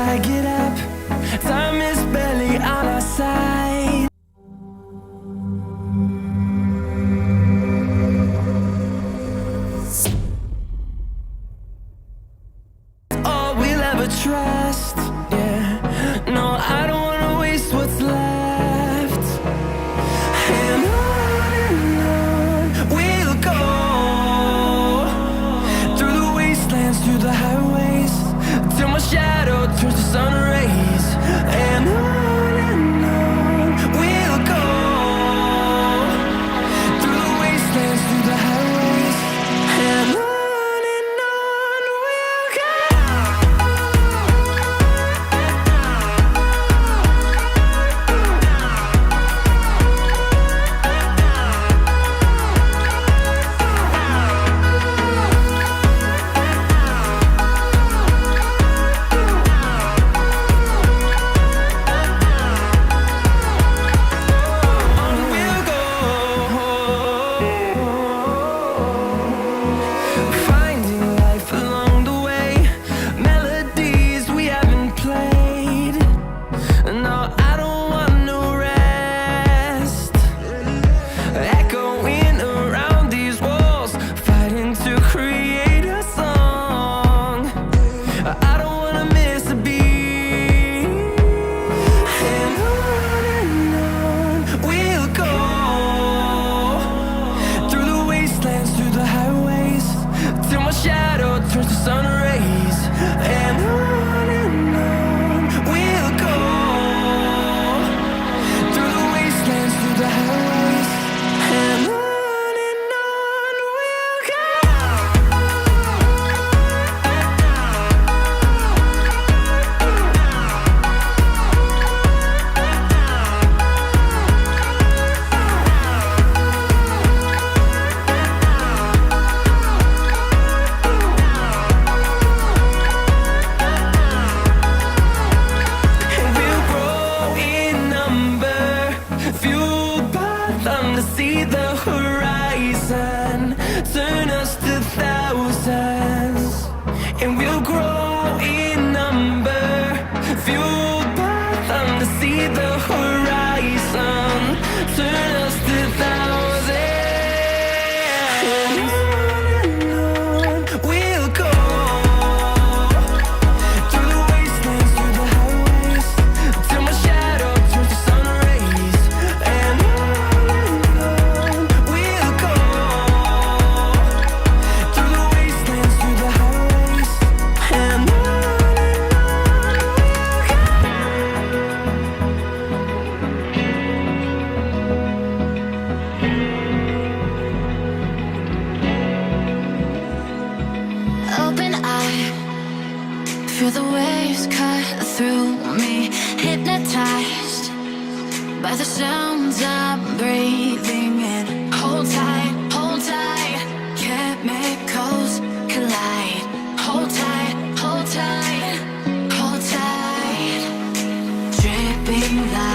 I get up. Time is barely on our side. All we'll ever trust, yeah. No, I don't wanna waste what's left. And on we'll go, through the wastelands, through the highways, till my shadow turns to sun rays. And on we'll go, through the wastelands, through the highways, and on we'll go. Finding life along the way, melodies we haven't played. No, I don't want no rest. Echoing around these walls, fighting to create a song. I don't wanna miss a beat. And on we'll go, through the wastelands, through the highways, till my shadow turns to sun rays. And on we'll go, through the wastelands, through the highways, and on we'll go. And we'll grow in number, fueled by them to see the horizon, turn us to thousands. And we'll grow in number, fueled by them to see the horizon, turn us to thousands. And on we'll go, through the wastelands, through the highways, till my shadow turns to sun rays. And on we'll go, through the wastelands, through the highways, and on we'll go. Open eye, feel the waves cut through me, hypnotized by the sounds I'm breathing in. Hold tight, chemicals collide. Hold tight, hold tight, hold tight. Dripping light.